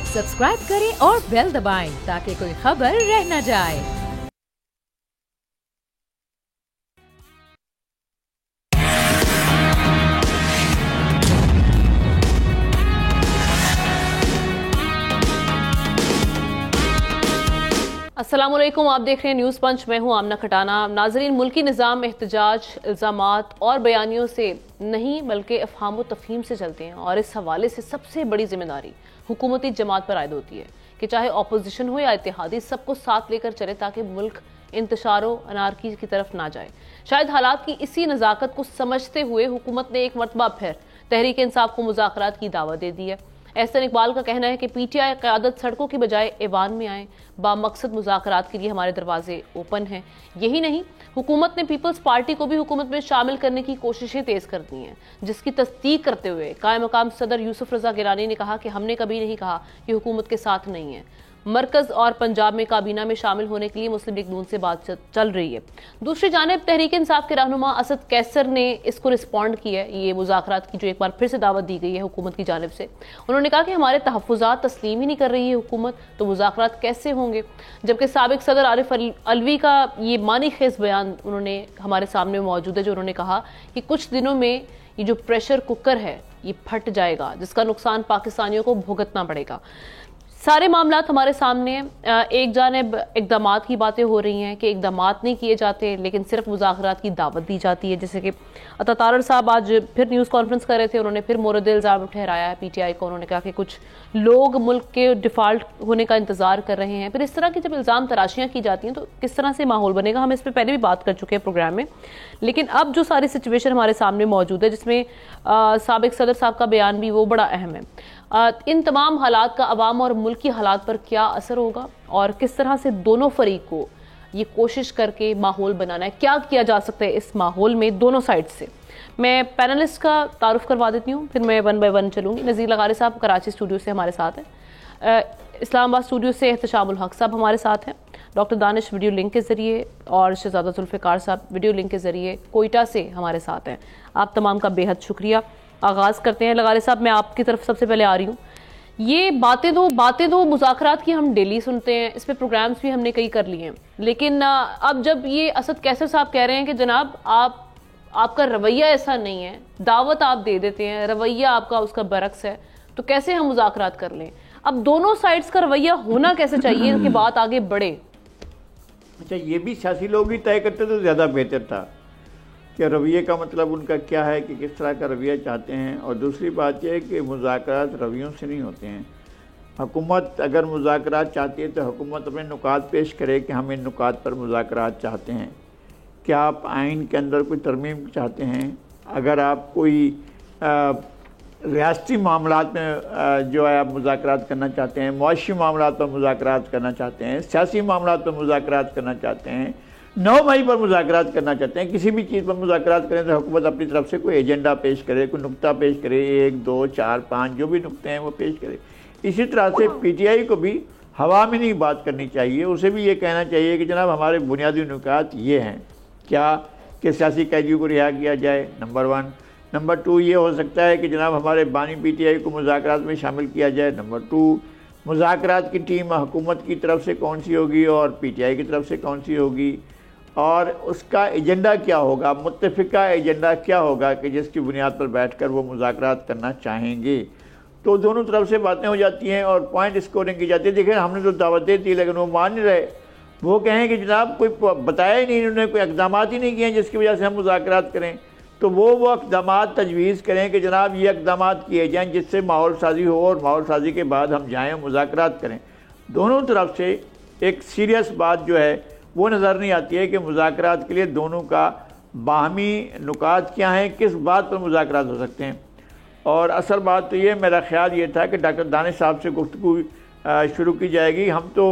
Subscribe करें और bell दबाएं ताकि कोई खबर रह न जाए। अस्सलाम वालेकुम, आप देख रहे हैं न्यूज़ पंच। मैं हूं आमना खटाना। नाजरीन, मुल्की निज़ाम एहतजाज, इल्ज़ामात और बयानियों से नहीं बल्कि अफ़हाम व तफ़हीम से चलते हैं और इस हवाले से सबसे बड़ी जिम्मेदारी हुकूमती जमात पर आयद होती है कि चाहे अपोजिशन हो या इत्तेहादी, सबको साथ लेकर चले ताकि मुल्क इंतशारो अनारकी की तरफ ना जाए। शायद हालात की इसी नज़ाकत को समझते हुए हुकूमत ने एक मरतबा फिर तहरीक इंसाफ को मुज़ाकरात की दावत दे दी है। एहसन इकबाल का कहना है कि पीटीआई क़यादत सड़कों की बजाय ऐवान में आए, बामकसद मुज़ाकरात के लिए हमारे दरवाजे ओपन हैं। यही नहीं, हुकूमत ने पीपल्स पार्टी को भी हुकूमत में शामिल करने की कोशिशें तेज कर दी हैं, जिसकी तस्दीक करते हुए कायम मकाम सदर यूसुफ रजा गिलानी ने कहा कि हमने कभी नहीं कहा कि हुकूमत के साथ नहीं है। मरकज और पंजाब में काबीना में शामिल होने के लिए मुस्लिम लीग नून से बात चल रही है। दूसरी जानिब तहरीक इंसाफ के रहनुमा असद कैसर ने इसको रिस्पॉन्ड किया है, ये मुज़ाकरात की जो एक बार फिर से दावत दी गई है हुकूमत की जानिब से। उन्होंने कहा कि हमारे तहफ़्फ़ुज़ात तस्लीम ही नहीं कर रही है हुकूमत, तो मुज़ाकरात कैसे होंगे। जबकि साबिक सदर आरिफ अलवी का ये मानी खेज बयान उन्होंने हमारे सामने मौजूद है, जो उन्होंने कहा कि कुछ दिनों में ये जो प्रेशर कुकर है ये फट जाएगा, जिसका नुकसान पाकिस्तानियों को भुगतना पड़ेगा। सारे मामलात हमारे सामने हैं। एक जानिब इक़दामात की बातें हो रही हैं कि इक़दामात नहीं किए जाते, लेकिन सिर्फ मुज़ाकरात की दावत दी जाती है। जैसे कि अता तारड़ साहब आज फिर न्यूज़ कॉन्फ्रेंस कर रहे थे, उन्होंने फिर मोरद इल्ज़ाम ठहराया है पीटीआई को। उन्होंने कहा कि कुछ लोग मुल्क के डिफ़ाल्ट होने का इंतज़ार कर रहे हैं। फिर इस तरह की जब इल्ज़ाम तराशियाँ की जाती हैं तो किस तरह से माहौल बनेगा, हम इस पर पहले भी बात कर चुके हैं प्रोग्राम में। लेकिन अब जो सारी सिचुएशन हमारे सामने मौजूद है, जिसमें साबिक सदर साहब का बयान भी वो बड़ा अहम है। इन तमाम हालात का अवाम और मुल्क की हालात पर क्या असर होगा और किस तरह से दोनों फरीक को ये कोशिश करके माहौल बनाना है, क्या किया जा सकता है इस माहौल में दोनों साइड से। मैं पैनलिस्ट का तारुफ करवा देती हूँ, फिर मैं वन बाय वन चलूँगी। नज़ीर लगारी साहब कराची स्टूडियो से हमारे साथ हैं, इस्लामाबाद स्टूडियो से एहतशामुल हक साहब हमारे साथ हैं, डॉक्टर दानिश वीडियो लिंक के ज़रिए और शहजादा जुल्फ़िकार साहब वीडियो लिंक के ज़रिए कोयटा से हमारे साथ हैं। आप तमाम का बेहद शुक्रिया। आगाज़ करते हैं। लगारी साहब, मैं आपकी तरफ सबसे पहले आ रही हूँ। ये बातें दो मुज़ाकरात की हम डेली सुनते हैं, इस पर प्रोग्राम्स भी हमने कई कर लिए हैं, लेकिन अब जब ये असद कैसर साहब कह रहे हैं कि जनाब आपका रवैया ऐसा नहीं है, दावत आप दे देते हैं, रवैया आपका उसका बरक्स है, तो कैसे हम मुज़ाकरात कर लें। अब दोनों साइड्स का रवैया होना कैसे चाहिए कि बात आगे बढ़े। अच्छा, ये भी सियासी लोग ही तय करते तो ज़्यादा बेहतर था कि रवैये का मतलब उनका क्या है, कि किस तरह का रवैया चाहते हैं। और दूसरी बात यह है कि मुज़ाकरात रवैयों से नहीं होते हैं। हुकूमत अगर मुज़ाकरात चाहती है तो हुकूमत अपने नुकात पेश करे कि हम इन नुकात पर मुज़ाकरात चाहते हैं। क्या आप आइन के अंदर कोई तरमीम चाहते हैं, अगर आप कोई रियासती मामलात में जो है आप मुज़ाकरात करना चाहते हैं, मुआशी मामलात पर मुज़ाकरात करना चाहते हैं, सियासी मामलात पर मुज़ाकरात करना चाहते हैं, 9 मई पर मुज़ाकरात करना चाहते हैं, किसी भी चीज़ पर मुज़ाकरात करें तो हुकूमत अपनी तरफ से कोई एजेंडा पेश करे, कोई नुक्ता पेश करे, 1, 2, 4, 5 जो भी नुक्ते हैं वो पेश करे। इसी तरह से पीटीआई को भी हवा में नहीं बात करनी चाहिए, उसे भी ये कहना चाहिए कि जनाब हमारे बुनियादी नुकात ये हैं, क्या कि सियासी कैदियों को रिहा किया जाए, नंबर 1। नंबर 2 ये हो सकता है कि जनाब हमारे बानी पीटीआई को मुज़ाकरात में शामिल किया जाए। नंबर 2, मुज़ाकरात की टीम हुकूमत की तरफ से कौन सी होगी और पीटीआई की तरफ से कौन सी होगी, और उसका एजेंडा क्या होगा, मुत्तफ़िका एजेंडा क्या होगा कि जिसकी बुनियाद पर बैठकर वो मुज़ाकरात करना चाहेंगे। तो दोनों तरफ से बातें हो जाती हैं और पॉइंट स्कोरिंग की जाती है। देखिए, हमने तो दावत दे दी लेकिन वो मान नहीं रहे। वो कहें कि जनाब कोई बताया ही नहीं, उन्होंने कोई इक़दामात ही नहीं किए जिसकी वजह से हम मुज़ाकरात करें, तो वो इक़दामात तजवीज़ करें कि जनाब ये इक़दामात किए जाएँ जिससे माहौल साजी हो और माहौल साजी के बाद हम जाएँ मुज़ाकरात करें। दोनों तरफ से एक सीरियस बात जो है वो नज़र नहीं आती है कि मुज़ाकरात के लिए दोनों का बाहमी नुकात क्या हैं, किस बात पर मुज़ाकरात हो सकते हैं। और असल बात तो ये, मेरा ख्याल ये था कि डॉक्टर दानिश साहब से गुफ्तगू शुरू की जाएगी। हम तो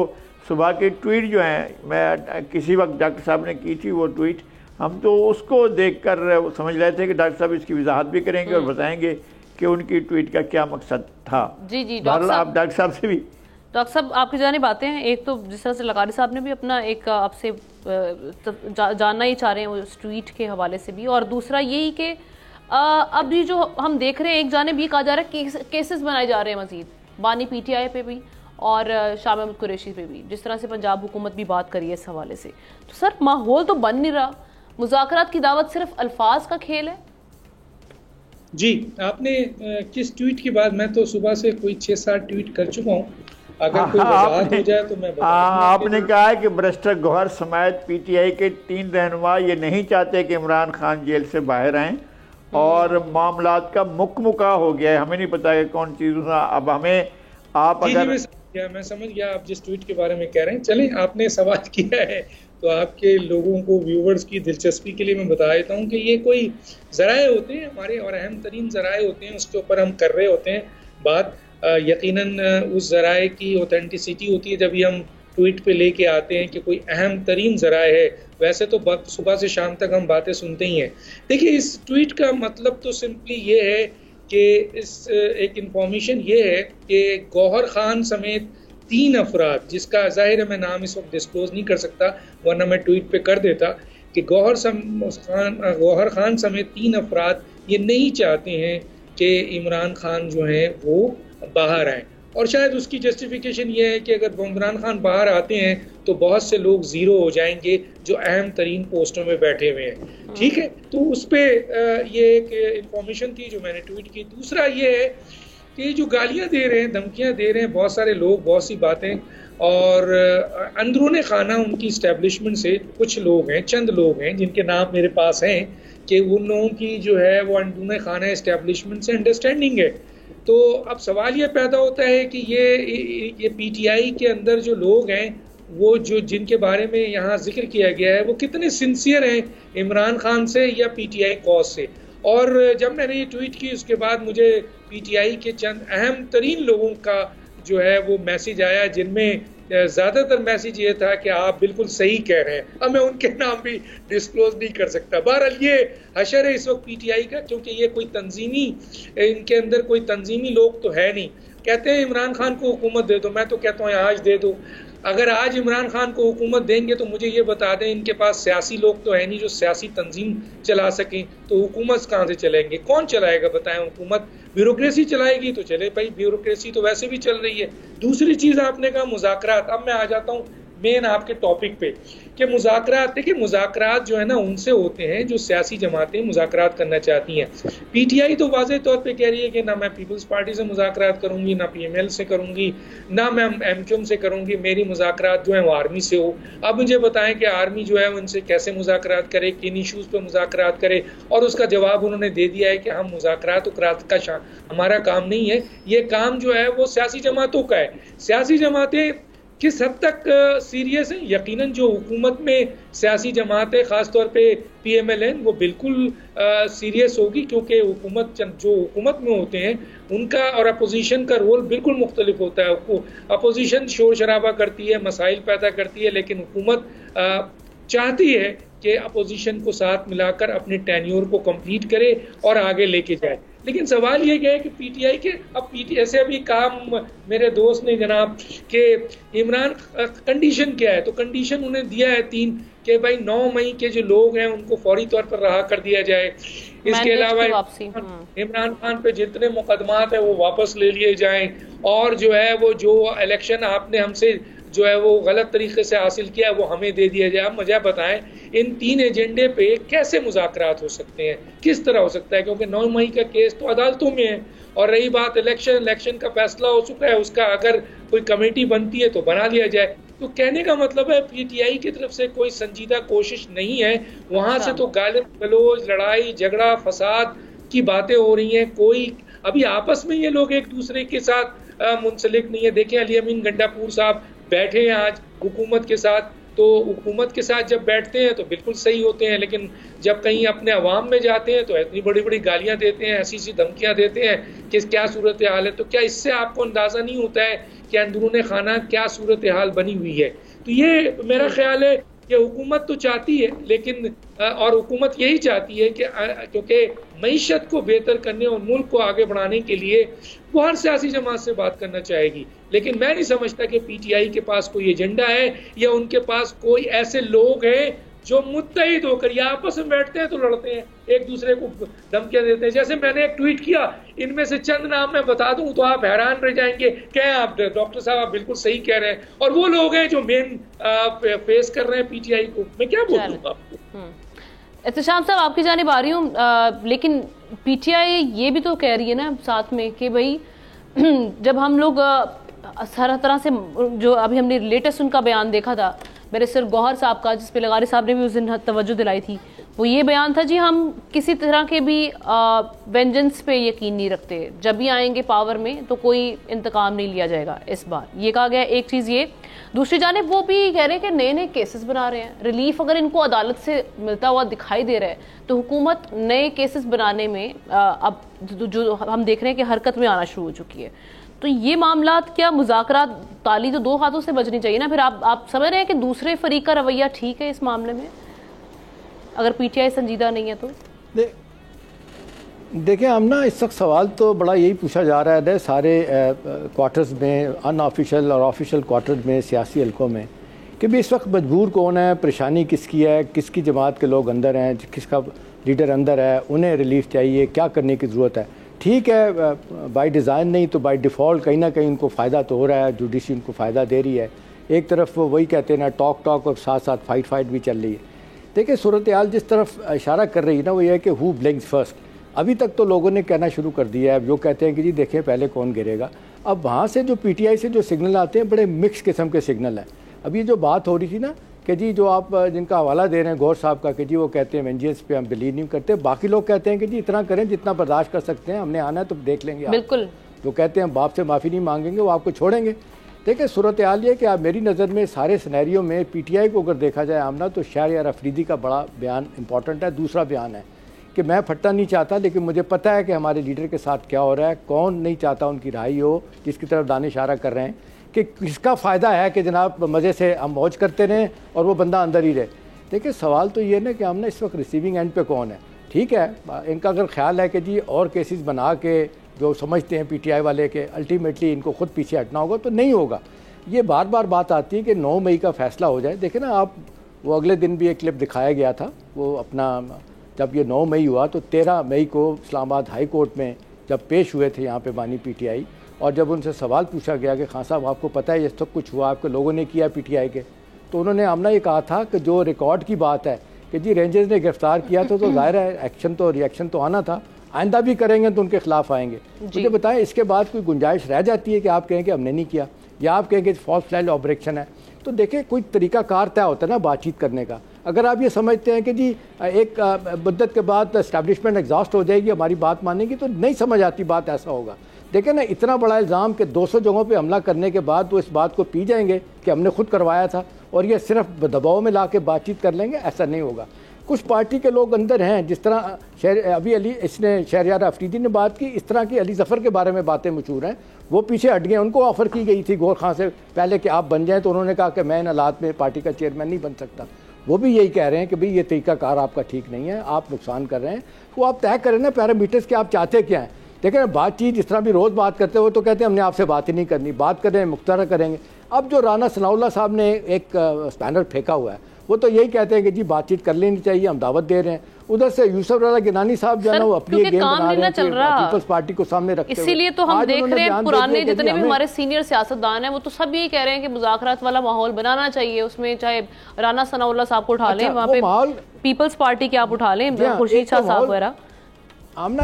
सुबह के ट्वीट जो हैं, मैं किसी वक्त डॉक्टर साहब ने की थी वो ट्वीट, हम तो उसको देखकर समझ रहे थे कि डॉक्टर साहब इसकी वजाहत भी करेंगे और बताएंगे कि उनकी ट्वीट का क्या मकसद था। जी जी आप डॉक्टर साहब से भी। डॉक्टर साहब, आपकी जानी बातें हैं, एक तो जिस तरह से लगारी साहब ने भी अपना एक आपसे जानना ही चाह रहे हैं उस ट्वीट के हवाले से भी, और दूसरा यही कि अब ये जो हम देख रहे हैं, एक जानिब ये कहा जा रहा है केसेस बनाए जा रहे हैं मजीद बानी PTI पे भी और शाह महमूद कुरैशी पे भी, जिस तरह से पंजाब हुकूमत भी बात करी है इस हवाले से। तो सर माहौल तो बन नहीं रहा, मुज़ाकरात की दावत सिर्फ अल्फाज का खेल है। जी, आपने किस ट्वीट की बात, मैं तो सुबह से कोई 6-7 ट्वीट कर चुका हूँ, अगर कोई वजाहत हो जाए तो मैं बता दूं। आपने कहा है कि बैरिस्टर गौहर समेत PTI के 3 रहनुमा ये नहीं चाहते कि इमरान खान जेल से बाहर आएँ और मामलात का मुकमुका हो गया है, हमें नहीं पता कि कौन चीज़। अब हमें आप अगर मैं समझ गया आप जिस ट्वीट के बारे में कह रहे हैं। चलें, आपने सवाल किया है तो आपके लोगों को, व्यूवर्स की दिलचस्पी के लिए मैं बता देता हूँ कि ये कोई ज़राए होते हैं हमारे, और अहम तरीन ज़राए होते हैं, उसके ऊपर हम कर रहे होते हैं बात। यकीनन उस ज़राए की ऑथेंटिसिटी होती है जब भी हम ट्वीट पे लेके आते हैं कि कोई अहम तरीन ज़राए है। वैसे तो सुबह से शाम तक हम बातें सुनते ही हैं। देखिए, इस ट्वीट का मतलब तो सिंपली ये है कि इस एक इंफॉर्मेशन ये है कि गौहर खान समेत 3 अफराद, जिसका जाहिर है मैं नाम इस वक्त डिस्क्लोज नहीं कर सकता वरना मैं ट्वीट पे कर देता, कि गौहर खान समेत 3 अफराद ये नहीं चाहते हैं कि इमरान खान जो हैं वो बाहर आए। और शायद उसकी जस्टिफिकेशन ये है कि अगर इमरान खान बाहर आते हैं तो बहुत से लोग ज़ीरो हो जाएंगे जो अहम तरीन पोस्टों में बैठे हुए हैं। ठीक है, तो उस पर ये एक इंफॉर्मेशन थी जो मैंने ट्वीट की। दूसरा ये है कि जो गालियां दे रहे हैं, धमकियां दे रहे हैं बहुत सारे लोग, बहुत सी बातें, और अंदरूने खाना उनकी इस्टेब्लिशमेंट से कुछ लोग हैं, चंद लोग हैं जिनके नाम मेरे पास हैं, कि उन लोगों की जो है वो अंदरूने खाना इस्टेब्लिशमेंट से अंडरस्टैंडिंग है। तो अब सवाल ये पैदा होता है कि ये PTI के अंदर जो लोग हैं, वो जो जिनके बारे में यहाँ जिक्र किया गया है, वो कितने सिंसियर हैं इमरान खान से या PTI कॉज से। और जब मैंने ये ट्वीट की उसके बाद मुझे PTI के चंद अहम तरीन लोगों का जो है वो मैसेज आया, जिनमें ज़्यादातर मैसेज ये था कि आप बिल्कुल सही कह रहे हैं। अब मैं उनके नाम भी डिस्क्लोज नहीं कर सकता। बहरहाल ये हशर है इस वक्त PTI का, क्योंकि ये कोई तंजीमी, इनके अंदर कोई तंजीमी लोग तो है नहीं। कहते हैं इमरान खान को हुकूमत दे दो, मैं तो कहता हूँ आज दे दो। अगर आज इमरान खान को हुकूमत देंगे तो मुझे ये बता दें, इनके पास सियासी लोग तो है नहीं जो सियासी तंजीम चला सकें, तो हुकूमत कहाँ से चलेंगे? कौन चलाएगा बताएं? हुकूमत ब्यूरोक्रेसी चलाएगी तो चले भाई, ब्यूरोक्रेसी तो वैसे भी चल रही है। दूसरी चीज़ आपने कहा मुज़ाकरात। अब मैं आ जाता हूँ मेन आपके टॉपिक पे कि मुज़ाकरात। देखिए, मुज़ाकरात जो है ना उनसे होते हैं जो सियासी जमातें मुज़ाकरात करना चाहती हैं। PTI तो वाज़ेह तौर पे कह रही है कि ना मैं पीपल्स पार्टी से मुज़ाकरात करूंगी, ना PML से करूंगी, ना मैं MQM से करूंगी, मेरी मुज़ाकरात जो है वो आर्मी से हो। अब मुझे बताएं कि आर्मी जो है उनसे कैसे मुज़ाकरात करे, किन इशूज़ पर मुज़ाकरात करे, और उसका जवाब उन्होंने दे दिया है कि हम मुज़ाकरात का हमारा काम नहीं है, ये काम जो है वो सियासी जमातों का है। सियासी जमातें किस हद तक सीरियस है? यकीनन जो हुकूमत में सियासी जमात है, ख़ासतौर पे PML है, वो बिल्कुल सीरियस होगी, क्योंकि जो हुकूमत में होते हैं उनका और अपोजिशन का रोल बिल्कुल मुख्तलिफ होता है। अपोजिशन शोर शराबा करती है, मसाइल पैदा करती है, लेकिन हुकूमत चाहती है कि अपोजिशन को साथ मिलाकर अपने टेन्योर को कंप्लीट करे और आगे लेके जाए। लेकिन सवाल ये है कि PTI के अब ऐसे अभी कहा मेरे दोस्त ने जनाब कि इमरान कंडीशन क्या है, तो कंडीशन उन्हें दिया है 3 कि भाई 9 मई के जो लोग हैं उनको फौरी तौर पर रहा कर दिया जाए। इसके अलावा इमरान खान पे जितने मुकदमात है वो वापस ले लिए जाएं, और जो है वो जो इलेक्शन आपने हमसे जो है वो गलत तरीके से हासिल किया वो हमें दे दिया जाए। अब मुझे बताएं इन 3 एजेंडे पे कैसे मुज़ाकरात हो सकते हैं, किस तरह हो सकता है? क्योंकि 9 मई का केस तो अदालतों में है, और रही बात इलेक्शन का फैसला हो चुका है, उसका अगर कोई कमेटी बनती है तो बना लिया जाए। तो कहने का मतलब है PTI की तरफ से कोई संजीदा कोशिश नहीं है। वहां से तो गालिब गलोच, लड़ाई झगड़ा, फसाद की बातें हो रही हैं। कोई अभी आपस में ये लोग एक दूसरे के साथ मुंसलिक नहीं है। देखें अली अमीन गंडापुर साहब बैठे हैं आज हुकूमत के साथ, तो हुकूमत के साथ जब बैठते हैं तो बिल्कुल सही होते हैं, लेकिन जब कहीं अपने अवाम में जाते हैं तो इतनी बड़ी बड़ी गालियां देते हैं, ऐसी सी धमकियां देते हैं कि क्या सूरत हाल है। तो क्या इससे आपको अंदाज़ा नहीं होता है कि अंदरूने खाना क्या सूरत हाल बनी हुई है? तो ये मेरा ख्याल है कि हुकूमत तो चाहती है, लेकिन और हुकूमत यही चाहती है कि क्योंकि मईशत को बेहतर करने और मुल्क को आगे बढ़ाने के लिए वो हर सियासी जमात से बात करना चाहेगी। लेकिन मैं नहीं समझता कि PTI के पास कोई एजेंडा है या उनके पास कोई ऐसे लोग हैं जो मुत्तहिद होकर या आपस में बैठते हैं तो लड़ते हैं, एक दूसरे को धमकियां देते हैं। जैसे मैंने एक ट्वीट किया, इनमें से चंद नाम मैं बता दूं तो आप हैरान रह जाएंगे। क्या आप डॉक्टर साहब, आप बिल्कुल सही कह रहे हैं, और वो लोग हैं जो मेन फेस कर रहे हैं पीटीआई को। मैं क्या बोलूं आपको। एहतशाम साहब, आपकी जानिब आ रही हूँ, लेकिन पीटीआई ये भी तो कह रही है ना साथ में कि भाई जब हम लोग हर तरह से, जो अभी हमने लेटेस्ट उनका बयान देखा था बैरिस्टर गौहर साहब का, जिस पे लगारी साहब ने भी उस दिन तवज्जो दिलाई थी, वो ये बयान था जी हम किसी तरह के भी वेंजेंस पे यकीन नहीं रखते, जब भी आएंगे पावर में तो कोई इंतकाम नहीं लिया जाएगा इस बार, ये कहा गया। एक चीज़ ये, दूसरी जानिब वो भी कह रहे हैं कि नए नए केसेस बना रहे हैं, रिलीफ अगर इनको अदालत से मिलता हुआ दिखाई दे रहा है तो हुकूमत नए केसेस बनाने में अब जो हम देख रहे हैं कि हरकत में आना शुरू हो चुकी है। तो ये मामलात क्या मुज़ाकरात, ताली तो दो हाथों से बजनी चाहिए ना। फिर आप समझ रहे हैं कि दूसरे फरीक का रवैया ठीक है इस मामले में, अगर पीटीआई संजीदा नहीं है तो? देखिए हम ना, इस वक्त सवाल तो बड़ा यही पूछा जा रहा है सारे क्वार्टर्स में, अनऑफिशियल और ऑफिशियल क्वार्टर्स में, सियासी हल्कों में, कि भी इस वक्त मजबूर कौन है, परेशानी किसकी है, किसकी जमात के लोग अंदर हैं, किसका लीडर अंदर है, उन्हें रिलीफ चाहिए, क्या करने की ज़रूरत है। ठीक है, बाय डिज़ाइन नहीं तो बाय डिफ़ॉल्ट कहीं ना कहीं उनको फ़ायदा तो हो रहा है, जुडिशरी उनको फ़ायदा दे रही है। एक तरफ वही कहते हैं ना, टॉक और साथ साथ फाइट भी चल रही है। देखिए सूरत हाल जिस तरफ इशारा कर रही है ना, वो ये है कि हु ब्लिंक्स फर्स्ट। अभी तक तो लोगों ने कहना शुरू कर दिया है, जो कहते हैं कि जी देखें पहले कौन गिरेगा। अब वहाँ से जो पीटीआई से जो सिग्नल आते हैं, बड़े मिक्स किस्म के सिग्नल हैं। अब ये जो बात हो रही थी ना कि जी जो आप जिनका हवाला दे रहे हैं गौर साहब का, कि जी वो कहते हैं वेंजेंस पे हम बिलीव नहीं करते, बाकी लोग कहते हैं कि जी इतना करें जितना बर्दाश्त कर सकते हैं, हमने आना है तो देख लेंगे। बिल्कुल, जो कहते हैं बाप से माफ़ी नहीं मांगेंगे, वो आपको छोड़ेंगे। देखिए सूरत हाल ये कि आप मेरी नज़र में सारे सिनेरियो में पीटीआई को अगर देखा जाए आमना, तो शहरयार अफरीदी का बड़ा बयान इंपॉर्टेंट है। दूसरा बयान है कि मैं फट्टा नहीं चाहता, लेकिन मुझे पता है कि हमारे लीडर के साथ क्या हो रहा है, कौन नहीं चाहता उनकी रिहाई हो, जिसकी तरफ दाने इशारा कर रहे हैं कि किसका फ़ायदा है कि जनाब मज़े से हम मौज करते रहें और वो बंदा अंदर ही रहे। देखिए सवाल तो ये ना कि हमने इस वक्त रिसीविंग एंड पे कौन है। ठीक है, इनका अगर ख्याल है कि जी और केसेस बना के, जो समझते हैं पीटीआई वाले के अल्टीमेटली इनको खुद पीछे हटना होगा, तो नहीं होगा। ये बार बार बात आती है कि 9 मई का फ़ैसला हो जाए। देखिए ना आप, वो अगले दिन भी एक क्लिप दिखाया गया था, वो अपना जब ये 9 मई हुआ तो 13 मई को इस्लामाबाद हाई कोर्ट में जब पेश हुए थे यहाँ पे बानी पीटीआई, और जब उनसे सवाल पूछा गया कि खान साहब आपको पता है ये सब कुछ हुआ, आपके लोगों ने किया पीटीआई के, तो उन्होंने आमना ये कहा था कि जो रिकॉर्ड की बात है कि जी रेंजर्स ने गिरफ्तार किया तो जाहिर है एक्शन तो रिएक्शन तो आना था, आइंदा भी करेंगे तो उनके खिलाफ आएंगे। मुझे बताएं इसके बाद कोई गुंजाइश रह जाती है कि आप कहें कि हमने नहीं किया, या आप कहें कि फॉल्स फ्लैग ऑपरेशन है? तो देखिए कोई तरीका कार तय होता है ना बातचीत करने का। अगर आप ये समझते हैं कि जी एक मुद्दत के बाद एस्टैब्लिशमेंट एग्जॉस्ट हो जाएगी, हमारी बात मानेगी, तो नहीं समझ आती बात ऐसा होगा। देखें ना, इतना बड़ा इल्ज़ाम कि 200 जगहों पे हमला करने के बाद तो इस बात को पी जाएंगे कि हमने खुद करवाया था और ये सिर्फ दबाव में ला के बातचीत कर लेंगे, ऐसा नहीं होगा। कुछ पार्टी के लोग अंदर हैं, जिस तरह अभी अली इसने शहरयार अफरीदी ने बात की, इस तरह की अली जफ़र के बारे में बातें मशहूर हैं, वो पीछे हट गए। उनको ऑफ़र की गई थी गौर खान से पहले कि आप बन जाएं, तो उन्होंने कहा कि मैं इन हालात में पार्टी का चेयरमैन नहीं बन सकता। वो भी यही कह रहे हैं कि भाई ये तरीक़ाकार आपका ठीक नहीं है, आप नुकसान कर रहे हैं। वो आप तय करें ना पैरामीटर्स के, आप चाहते क्या हैं। देखिए ना, बातचीत जिस तरह भी रोज़ बात करते हो तो कहते हैं हमने आपसे बात ही नहीं करनी, बात करें मुख्तारा करेंगे। अब जो राना सनाउल्लाह साहब ने एक स्पैनर फेंका हुआ है, वो तो यही कहते हैं कि जी बातचीत कर लेनी चाहिए, हम दावत दे रहे हैं। उधर से यूसुफ रज़ा गिलानी साहब जो है ना, वो अपनी गेम बना रहे हैं पीपल्स पार्टी को सामने रखते हुए। इसीलिए तो हम देख रहे हैं पुराने जितने भी हमारे सीनियर सियासतदान हैं, वो तो सब यही कह रहे हैं कि मुज़ाकरात वाला माहौल बनाना चाहिए, उसमें चाहे राना सनाउल्लाह साहब को उठा लें, वहाँ पे पीपल्स पार्टी के आप उठा लें, खुर्शीद शाह साहब वगैरह। आमना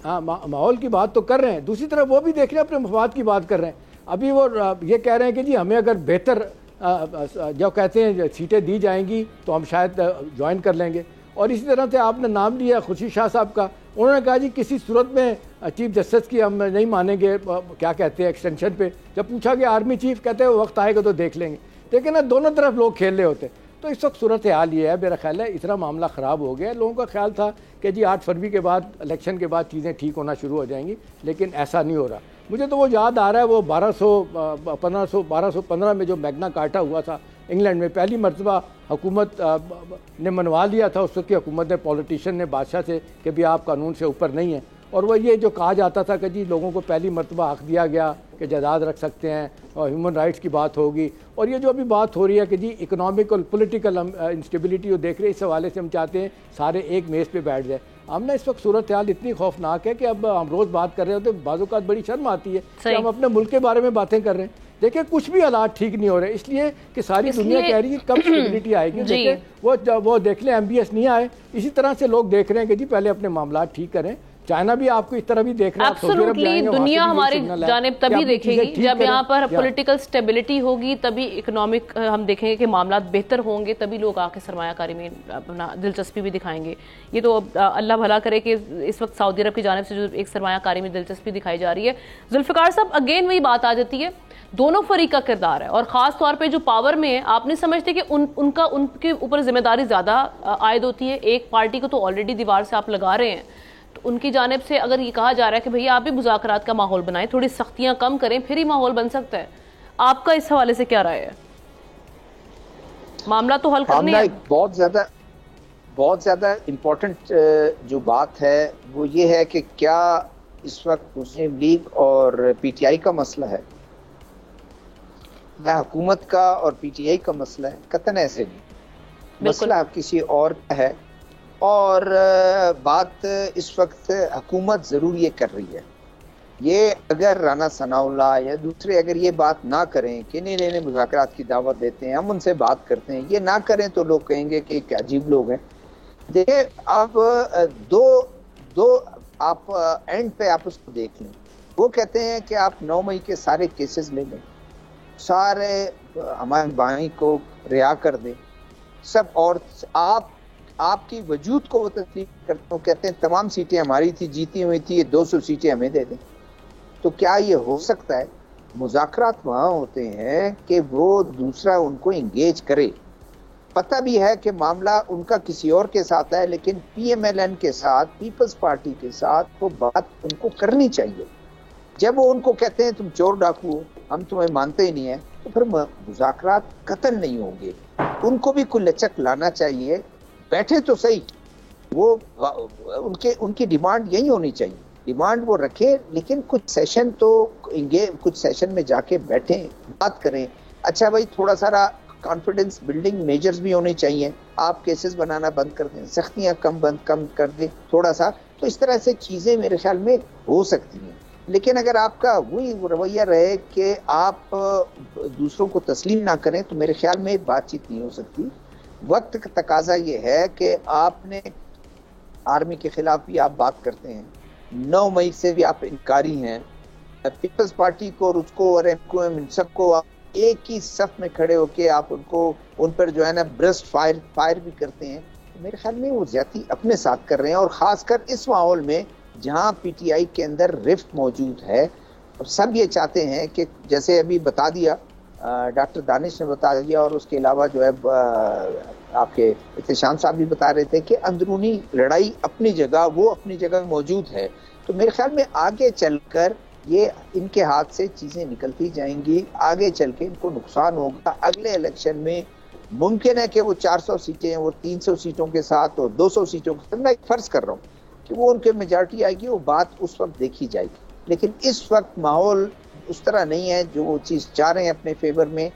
माहौल की बात तो कर रहे हैं, दूसरी तरफ वो भी देख रहे हैं अपने मफाद की बात कर रहे हैं। अभी वो ये कह रहे हैं कि जी हमें अगर बेहतर जो कहते हैं सीटें दी जाएंगी तो हम शायद ज्वाइन कर लेंगे। और इसी तरह से आपने नाम लिया खुर्शीद शाह साहब का, उन्होंने कहा जी किसी सूरत में चीफ जस्टिस की हम नहीं मानेंगे, क्या कहते हैं एक्सटेंशन पे। जब पूछा गया आर्मी चीफ, कहते हैं वक्त आएगा तो देख लेंगे। लेकिन ना दोनों तरफ लोग खेल रहे होते। तो इस वक्त सूरत हाल ये है, मेरा ख्याल है इतना मामला ख़राब हो गया। लोगों का ख्याल था कि जी 8 फरवरी के बाद इलेक्शन के बाद चीज़ें ठीक होना शुरू हो जाएंगी, लेकिन ऐसा नहीं हो रहा। मुझे तो वो याद आ रहा है, वो 1215 में जो मैग्ना कार्टा हुआ था इंग्लैंड में, पहली मरतबा हुकूमत ने मनवा लिया था उस वक्त की हुकूमत ने, पॉलिटिशियन ने बादशाह से कि भी आप कानून से ऊपर नहीं हैं। और वह ये जो कहा जाता था कि जी लोगों को पहली मरतबा हक़ दिया गया कि जायदाद रख सकते हैं, और ह्यूमन राइट्स की बात होगी, और ये जो अभी बात हो रही है कि जी इकोनॉमिक और पोलिटिकल हम इंस्टेबिलिटी को देख रहे हैं, इस हवाले से हम चाहते हैं सारे एक मेज़ पे बैठ जाए। हमने इस वक्त सूरत हाल इतनी खौफनाक है कि अब हम रोज़ बात कर रहे होते हैं, बाज़ औक़ात बड़ी शर्म आती है कि हम अपने मुल्क के बारे में बातें कर रहे हैं। देखिए कुछ भी हालात ठीक नहीं हो रहे, इसलिए कि सारी दुनिया कह रही है कब स्टेबिलिटी आएगी। देखिए वो देख लें MBS नहीं आए, इसी तरह से लोग देख रहे हैं कि जी पहले अपने मामला ठीक करें। चाइना भी आपको इस तरह भी देख रहा है, एब्सोल्युटली दुनिया हमारी जानिब तभी देखेगी जब यहाँ पर पॉलिटिकल स्टेबिलिटी होगी, तभी इकोनॉमिक हम देखेंगे कि मामला बेहतर होंगे, तभी लोग आके सरमायाकारी में अपना दिलचस्पी भी दिखाएंगे। ये तो अल्लाह भला करे कि इस वक्त सऊदी अरब की जानिब से जो एक सरमायाकारी में दिलचस्पी दिखाई जा रही है। जुल्फिकार साहब, अगेन वही बात आ जाती है, दोनों फरीक का किरदार है, और ख़ास तौर पे जो पावर में है, आप नहीं समझते कि उनके ऊपर जिम्मेदारी ज़्यादा आयद होती है। एक पार्टी को तो ऑलरेडी दीवार से आप लगा रहे हैं, तो उनकी जानिब से अगर ये कहा जा रहा है कि भैया आप भी मुज़ाकरात का माहौल बनाएं, थोड़ी सख्तियां कम करें, फिर ही माहौल बन सकता है। आपका इस हवाले से क्या राय है? मामला तो हल करनी है। बहुत ज़्यादा इम्पोर्टेंट जो बात है वो ये है कि क्या इस वक्त मुस्लिम लीग और PTI का मसला है या हुकूमत का और PTI का मसला है? कतन ऐसे नहीं, मसला किसी और का है। और बात इस वक्त हुकूमत ज़रूर ये कर रही है, ये अगर राना सनाउल्लाह या दूसरे अगर ये बात ना करें कि नहीं नहीं मुज़ाकरात की दावत देते हैं, हम उनसे बात करते हैं, ये ना करें तो लोग कहेंगे कि क्या अजीब लोग हैं। देखिए अब दो आप एंड पे आप उसको देख लें, वो कहते हैं कि आप 9 मई के सारे केसेस ले लें, सारे हमारे भाई को रिहा कर दें सब, और आपकी वजूद को वो तस्लीम करते हो, कहते हैं तमाम सीटें हमारी थी, जीती हुई थी, ये 200 सीटें हमें दे दें। तो क्या ये हो सकता है? मुज़ाकरात वहाँ होते हैं कि वो दूसरा उनको इंगेज करे, पता भी है कि मामला उनका किसी और के साथ है, लेकिन PMLN के साथ, पीपल्स पार्टी के साथ वो बात उनको करनी चाहिए। जब वो उनको कहते हैं तुम चोर डाकू हो, हम तुम्हें मानते ही नहीं है, तो फिर मुज़ाकरात कतल नहीं होंगे। उनको भी कुछ लचक लाना चाहिए, बैठे तो सही, वो उनकी डिमांड यही होनी चाहिए, डिमांड वो रखें, लेकिन कुछ सेशन में जाके बैठें, बात करें। अच्छा भाई, थोड़ा सारा कॉन्फिडेंस बिल्डिंग मेजर्स भी होने चाहिए, आप केसेस बनाना बंद कर दें, सख्तियां कम कर दें थोड़ा सा, तो इस तरह से चीजें मेरे ख्याल में हो सकती हैं। लेकिन अगर आपका वही रवैया रहे कि आप दूसरों को तस्लीम ना करें, तो मेरे ख्याल में बातचीत नहीं हो सकती। वक्त का तकाजा ये है कि आपने आर्मी के खिलाफ भी आप बात करते हैं, 9 मई से भी आप इनकारी हैं, पीपल्स पार्टी को और उसको और इनको इन सबको आप एक ही सफ में खड़े होके आप उन पर जो है ना ब्रस्ट फायर भी करते हैं। तो मेरे ख्याल में वो ज्यादती अपने साथ कर रहे हैं, और खासकर इस माहौल में जहां PTI के अंदर रिफ्ट मौजूद है। और सब ये चाहते हैं कि जैसे अभी बता दिया डॉक्टर दानिश ने बता दिया, और उसके अलावा जो है आपके इत्तेशाम साहब भी बता रहे थे कि अंदरूनी लड़ाई अपनी जगह मौजूद है। तो मेरे ख्याल में आगे चलकर ये इनके हाथ से चीजें निकलती जाएंगी, आगे चल के इनको नुकसान होगा। अगले इलेक्शन में मुमकिन है कि वो 400 सीटें वो 300 सीटों के साथ और 200 सीटों के साथ, मैं एक फर्ज कर रहा हूँ कि वो उनके मेजॉरिटी आएगी, वो बात उस वक्त देखी जाएगी। लेकिन इस वक्त माहौल उस तरह नहीं है जो वो चीज़ चाह रहे हैं अपने फेवर में।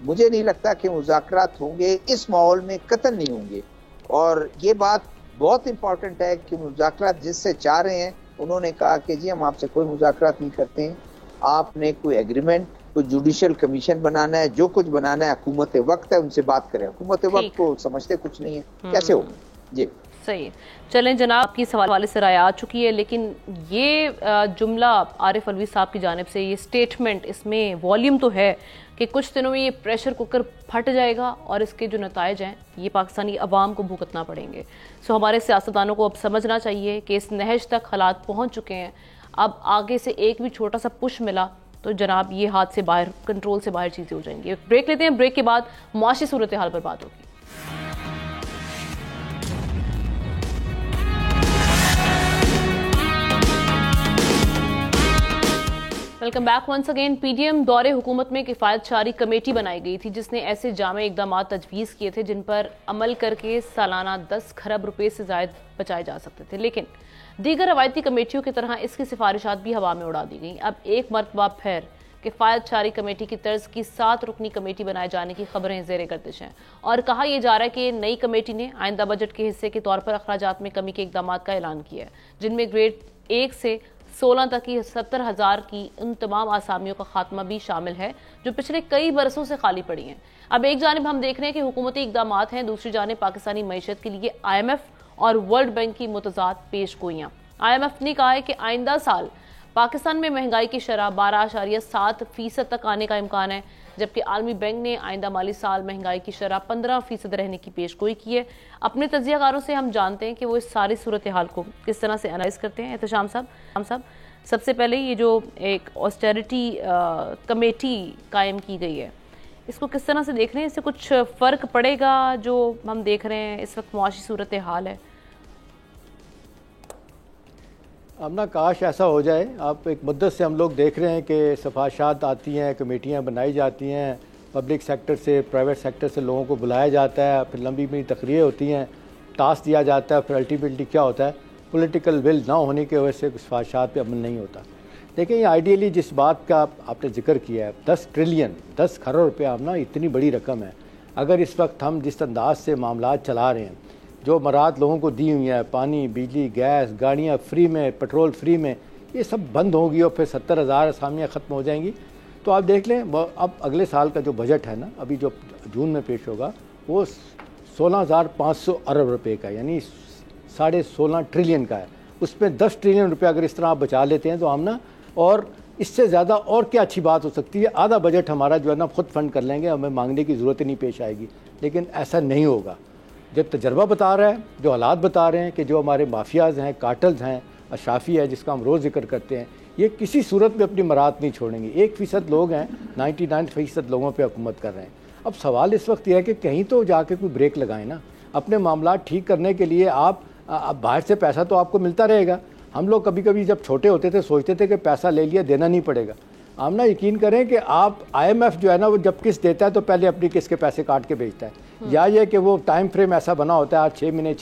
मुझे नहीं लगता कि मुज़ाकरात होंगे, इस माहौल में कतल नहीं होंगे। और ये बात बहुत इंपॉर्टेंट है कि मुज़ाकरात जिससे चाह रहे हैं, उन्होंने कहा कि जी हम आपसे कोई मुज़ाकरात नहीं करते हैं, आपने कोई एग्रीमेंट, कोई जुडिशल कमीशन बनाना है, जो कुछ बनाना है, हुकूमत वक्त है, उनसे बात करें। हुकूमत वक्त को समझते कुछ नहीं है, कैसे होगा? जी सही। चलें जनाब, आपकी सवाल वाले से राय आ चुकी है, लेकिन ये जुमला आरिफ अलवी साहब की जानिब से, ये स्टेटमेंट, इसमें वॉल्यूम तो है कि कुछ दिनों में ये प्रेशर कुकर फट जाएगा और इसके जो नताइज हैं ये पाकिस्तानी अवाम को भुगतना पड़ेंगे। सो हमारे सियासतदानों को अब समझना चाहिए कि इस नहज तक हालात पहुँच चुके हैं। अब आगे से एक भी छोटा सा पुश मिला तो जनाब ये हाथ से बाहर, कंट्रोल से बाहर चीज़ें हो जाएंगी। ब्रेक लेते हैं, ब्रेक के बाद मुआशी सूरत हाल पर बात होगी। Welcome back once again. PDM दौरे हुकूमत में किफ़ायत शारी कमेटी बनाई गई थी जिसने ऐसे जामे इकदाम तजवीज़ किए थे जिन पर अमल करके सालाना 10 खरब रुपए से ज़ायद बचाए जा सकते थे, लेकिन दीगर रवायती कमेटियों की तरह इसकी सिफारिशात भी हवा में उड़ा दी गई। अब एक मरतबा फिर किफ़ायत जारी कमेटी की तर्ज की 7 रुकनी कमेटी बनाए जाने की खबरें ज़ेर गर्दिश हैं और कहा यह जा रहा है कि नई कमेटी ने आइंदा बजट के हिस्से के तौर पर अखराजात में कमी के इकदाम का ऐलान किया है, जिनमें ग्रेड 1 से 16 तक की 70,000 की उन तमाम आसामियों का खात्मा भी शामिल है जो पिछले कई बरसों से खाली पड़ी हैं। अब एक जानिब हम देख रहे हैं कि हुकूमती इकदाम हैं, दूसरी जानिब पाकिस्तानी मईशत के लिए IMF और वर्ल्ड बैंक की मुतज़ाद पेशगोइयाँ। IMF ने कहा है कि आइंदा साल पाकिस्तान में महंगाई की शरह 12.7% तक आने का इम्कान है, जबकि आलमी बैंक ने आइंदा माली साल महंगाई की शरह 15% रहने की पेशगोई की है। अपने तजियाकारों से हम जानते हैं कि वो इस सारी सूरत हाल को किस तरह से एनालाइज करते हैं। एहतशाम साहब, सबसे पहले ये जो एक ऑस्टेरिटी कमेटी कायम की गई है, इसको किस तरह से देख रहे हैं? इससे कुछ फ़र्क पड़ेगा जो हम देख रहे हैं इस वक्त मुआशी सूरत हाल है? अब ना काश ऐसा हो जाए। आप एक मुद्दत से हम लोग देख रहे हैं कि सफाशात आती हैं, कमेटियां बनाई जाती हैं, पब्लिक सेक्टर से प्राइवेट सेक्टर से लोगों को बुलाया जाता है, फिर लंबी लंबी तकरीरें होती हैं, टास्क दिया जाता है, फिर अल्टीमेटली क्या होता है, पॉलिटिकल विल ना होने की वजह से सफाशात पे अमल नहीं होता। लेकिन ये आइडियली जिस बात का आपने जिक्र किया है, 10 ट्रिलियन 10 खरब रुपया ना इतनी बड़ी रकम है। अगर इस वक्त हम जिस अंदाज से मामला चला रहे हैं, जो मराहत लोगों को दी हुई है, पानी, बिजली, गैस, गाड़ियाँ फ्री में, पेट्रोल फ्री में, ये सब बंद होगी और फिर 70,000 असामियाँ ख़त्म हो जाएंगी। तो आप देख लें, अब अगले साल का जो बजट है ना, अभी जो जून में पेश होगा, वो 16,500 अरब रुपए का, यानी 16.5 ट्रिलियन का है। उसमें 10 ट्रिलियन रुपया अगर इस तरह आप बचा लेते हैं तो हम ना, और इससे ज़्यादा और क्या अच्छी बात हो सकती है, आधा बजट हमारा जो है ना खुद फंड कर लेंगे, हमें मांगने की ज़रूरत ही नहीं पेश आएगी। लेकिन ऐसा नहीं होगा। जब तजर्बा बता रहा है, जो हालात बता रहे हैं कि जो हमारे माफियाज़ हैं, कार्टल्स हैं, अशाफी है जिसका हम रोज़ जिक्र करते हैं, ये किसी सूरत में अपनी मराहत नहीं छोड़ेंगे। 1% लोग हैं, 99% लोगों पे हुकूमत कर रहे हैं। अब सवाल इस वक्त यह है कि कहीं तो जाके कोई ब्रेक लगाएं ना। अपने मामला ठीक करने के लिए आप बाहर से पैसा तो आपको मिलता रहेगा। हम लोग कभी कभी जब छोटे होते थे सोचते थे कि पैसा ले लिया, देना नहीं पड़ेगा। हम ना यकीन करें कि आप IMF जो है ना, वो जब किस्त देता है तो पहले अपनी किस्त के पैसे काट के भेजता है, या ये कि वो टाइम फ्रेम ऐसा बना होता है, 6 महीने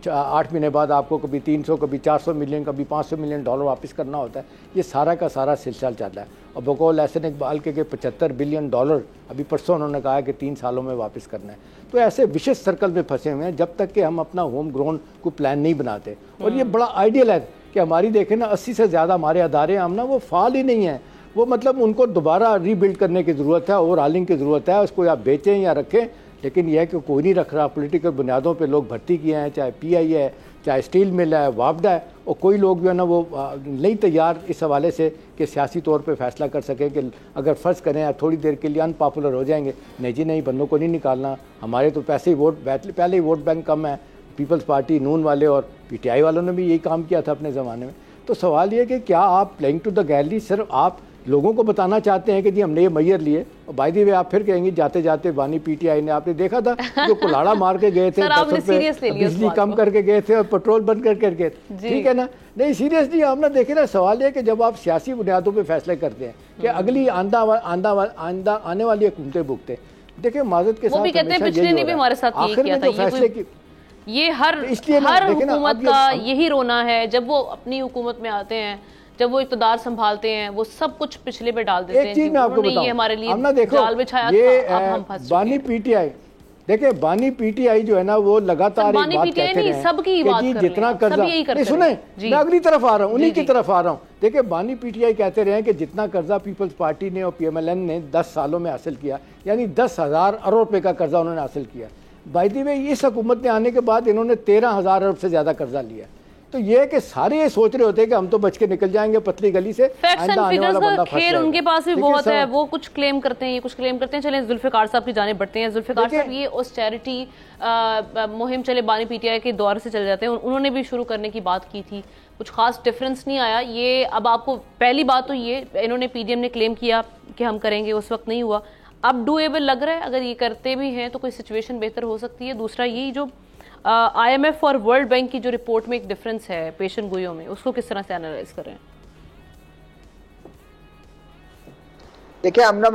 8 महीने बाद आपको कभी 300, कभी 400 मिलियन, कभी 500 मिलियन डॉलर वापस करना होता है। ये सारा का सारा सिलसिला चल रहा है। और बकौल एहसन इकबाल के 75 बिलियन डॉलर अभी परसों उन्होंने कहा कि 3 सालों में वापस करना है। तो ऐसे विशेष सर्कल में फंसे हुए हैं जब तक कि हम अपना होम ग्रोन को प्लान नहीं बनाते। और ये बड़ा आइडियल है कि हमारी देखें ना 80 से ज़्यादा हमारे अदारे हम ना वो फाल ही नहीं हैं। वो मतलब उनको दोबारा रीबिल्ड करने की ज़रूरत है, ओवरहालिंग की ज़रूरत है। उसको या बेचें या रखें, लेकिन यह है कि कोई नहीं रख रहा। पॉलिटिकल बुनियादों पे लोग भर्ती किए हैं, चाहे PI है, चाहे स्टील मिल है, वापडा है, और कोई लोग जो है ना वो नहीं तैयार इस हवाले से कि सियासी तौर पे फैसला कर सकें कि अगर फ़र्ज़ करें या थोड़ी देर के लिए अनपॉपुलर हो जाएंगे, नहीं जी नहीं, बंदों को नहीं निकालना, हमारे तो पैसे ही पहले ही वोट बैंक कम है। पीपल्स पार्टी, नून वाले और PTI वालों ने भी यही काम किया था अपने ज़माने में। तो सवाल ये कि क्या आप प्लेइंग टू द गैलरी, सिर्फ आप लोगों को बताना चाहते हैं कि जी हमने ये मैयर लिए, और बाय द वे आप फिर कहेंगे जाते जाते बानी PTI ने, आपने देखा था जो कुल्हाड़ा मार के गए थे, 10 रुपये बिजली कम करके गए थे और पेट्रोल बंद करके गए थे, ठीक है ना। नहीं सीरियसली हम ना देखे ना, सवाल ये कि जब आप सियासी बुनियादों पे फैसले करते हैं कि अगली आने वाली हुकूमतें भुगते, देखिए माजरत के साथ आखिर में जो फैसले की, ये हर हुकूमत का यही रोना है। जब वो अपनी हुकूमत में आते हैं, जब वो इक़्तिदार संभालते हैं, वो सब कुछ पिछले पे डाल देते हैं। एक चीज मैं आपको बताऊं, हमारे लिए हम ना देखो जाल बिछाया ये था, अब हम फंस चुके बानी PTI, देखिए बानी PTI जो है ना वो लगातार एक बात कहते हैं कि जी जितना कर्जा, नहीं सुने मैं अगली तरफ आ रहा हूँ, उन्हीं की तरफ आ रहा हूँ। देखिए बानी PTI कहते रहे कि जितना कर्जा पीपल्स पार्टी ने और PMLN ने 10 सालों में हासिल किया, यानी 10,000 अरब रुपए का कर्जा उन्होंने हासिल किया। बाय द वे इस हुकूमत ने आने के बाद इन्होंने 13,000 अरब से ज्यादा कर्जा लिया। तो ये कि सारे ये सोच रहे होते हैं कि हम तो बच के निकल जाएंगे पतली गली से, खेल उनके पास भी बहुत है, वो कुछ क्लेम करते हैं, ये कुछ क्लेम करते हैं। चलें जुल्फिकार साहब की जाने बढ़ते हैं। जुल्फिकार साहब, ये ऑस्टेरिटी मुहिम चले बानी PTI के दौर से चले जाते हैं, उन्होंने भी शुरू करने की बात की थी, कुछ खास डिफरेंस नहीं आया। ये अब आपको पहली बात तो ये इन्होंने PDM ने क्लेम किया कि हम करेंगे, उस वक्त नहीं हुआ, अब डूएबल लग रहा है। अगर ये करते भी हैं तो कोई सिचुएशन बेहतर हो सकती है। दूसरा यही जो IMF और वर्ल्ड बैंक की जो रिपोर्ट में एक डिफरेंस है पेशन गोइयों में, उसको किस तरह से एनालाइज कर रहे हैं? देखिए हमने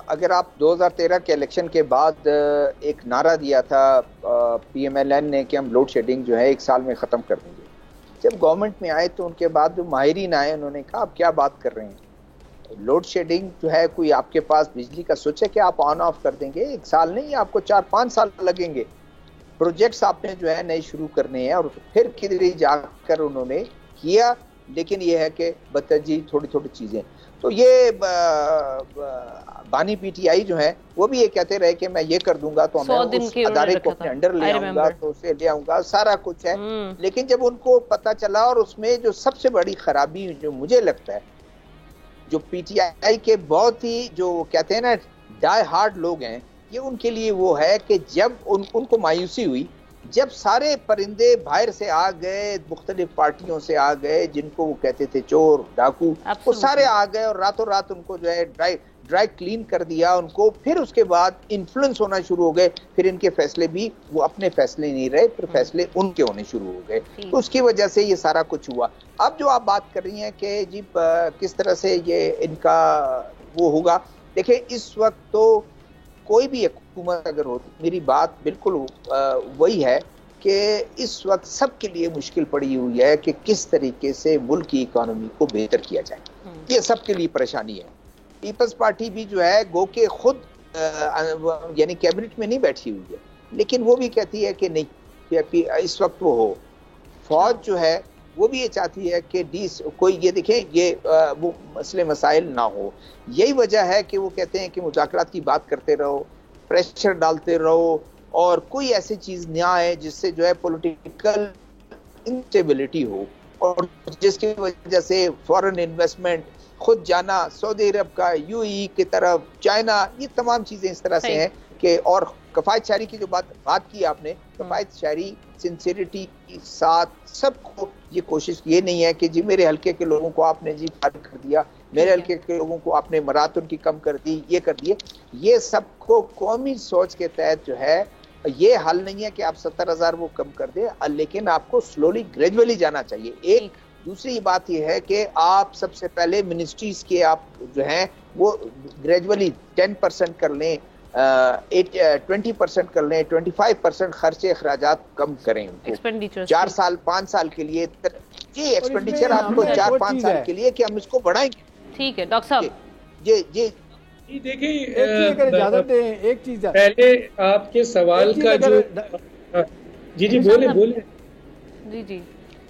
अगर आप 2013 के इलेक्शन के बाद एक नारा दिया था PMLN ने कि हम लोड शेडिंग जो है 1 साल में ख़त्म कर देंगे। जब गवर्नमेंट में आए तो उनके बाद जो माहिरीन आए उन्होंने कहा आप क्या बात कर रहे हैं, लोड शेडिंग जो है, कोई आपके पास बिजली का स्विच है कि आप ऑन ऑफ कर देंगे? 1 साल नहीं, आपको 4-5 साल लगेंगे। प्रोजेक्ट्स आपने जो है नए शुरू करने हैं और फिर किधर जाकर उन्होंने किया। लेकिन ये है कि बतजी थोड़ी थोड़ी चीजें, तो ये बानी पीटीआई जो है वो भी ये कहते रहे कि मैं ये कर दूंगा तो मैं उस अदारे को अपने अंडर ले आऊंगा, तो उसे ले आऊंगा, सारा कुछ है। लेकिन जब उनको पता चला, और उसमें जो सबसे बड़ी खराबी जो मुझे लगता है, जो पीटीआई के बहुत ही जो कहते हैं ना डाई हार्ड लोग हैं, ये उनके लिए वो है कि जब उनको मायूसी हुई, जब सारे परिंदे बाहर से आ गए, मुख्तलिफ पार्टियों से आ गए, जिनको वो कहते थे चोर डाकू, वो सारे आ गए और रातों रात उनको जो है ड्राई क्लीन कर दिया उनको। फिर उसके बाद इन्फ्लुएंस होना शुरू हो गए, फिर इनके फैसले भी वो अपने फैसले नहीं रहे, फिर फैसले उनके होने शुरू हो गए। तो उसकी वजह से ये सारा कुछ हुआ। अब जो आप बात कर रही हैं कि जी किस तरह से ये इनका वो होगा, देखिए इस वक्त तो कोई भी हुकूमत अगर होती, मेरी बात बिल्कुल वही है कि इस वक्त सबके लिए मुश्किल पड़ी हुई है कि किस तरीके से मुल्क की इकोनॉमी को बेहतर किया जाए। ये सबके लिए परेशानी है। पीपल्स पार्टी भी जो है गो के खुद यानी कैबिनेट में नहीं बैठी हुई है, लेकिन वो भी कहती है कि नहीं इस वक्त वो हो। फौज जो है वो भी ये चाहती है कि कोई ये देखें ये वो मसले मसाइल ना हो। यही वजह है कि वो कहते हैं कि मुज़ाकरात की बात करते रहो, प्रेशर डालते रहो, और कोई ऐसी चीज ना आए जिससे जो है पॉलिटिकल इंस्टेबिलिटी हो, और जिसकी वजह से फॉरेन इन्वेस्टमेंट खुद जाना, सऊदी अरब का, यूएई की तरफ, चाइना, ये तमाम चीजें इस तरह से हैं कि, और कफायत शायरी की जो बात की आपने, कफायत शायरी सिंसियरिटी के साथ सबको ये कोशिश, ये नहीं है कि जी मेरे हल्के के लोगों को आपने जी फारिग कर दिया, मेरे हल्के के लोगों को आपने मरातन की कम कर दी, ये कर दिए। ये सबको कौमी सोच के तहत जो है, ये हल नहीं है कि आप 70,000 वो कम कर दे, लेकिन आपको स्लोली ग्रेजुअली जाना चाहिए। एक दूसरी बात यह है कि आप सबसे पहले मिनिस्ट्रीज के आप जो हैं वो ग्रेजुअली 10% कर लें, 20% कर लें, 25% खर्चे अखराजात कम करें, 4 साल 5 साल के लिए जी एक्सपेंडिचर आपको 4-5 साल के लिए कि हम इसको बढ़ाएंगे। ठीक है डॉक्टर साहब, जी देखिए एक चीज पहले आपके सवाल का जो जी बोले जी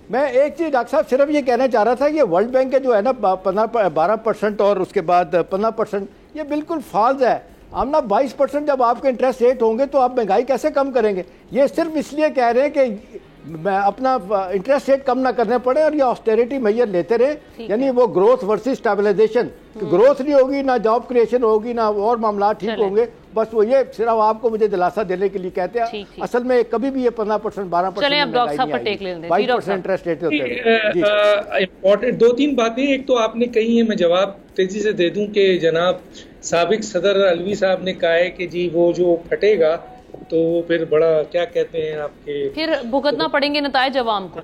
मैं एक चीज डॉक्टर साहब सिर्फ ये कहना चाह रहा था कि वर्ल्ड बैंक के जो है ना 12% और उसके बाद 15%, ये बिल्कुल फाल्स है। आमना 22% जब आपके इंटरेस्ट रेट होंगे तो आप महंगाई कैसे कम करेंगे? ये सिर्फ इसलिए कह रहे हैं कि मैं अपना इंटरेस्ट रेट कम ना करने पड़े और ये ऑस्टेरिटी मेजर लेते रहे, यानी वो ग्रोथ वर्सेस स्टेबलाइजेशन, ग्रोथ नहीं होगी, ना जॉब क्रिएशन होगी, ना और मामला ठीक होंगे। बस वो ये सिर्फ आपको मुझे दिलासा देने के लिए कहते हैं, असल में कभी भी ये 15% 12% 22% इंटरेस्ट रेट होते हैं। इम्पोर्टेंट 2-3 बातें, एक तो आपने कही है, मैं जवाब तेजी से दे दूं कि जनाब साबिक सदर अलवी साहब ने कहा है कि जी वो जो फटेगा तो फिर बड़ा क्या कहते हैं आपके, फिर भुगतना पड़ेंगे नताइज अवाम को।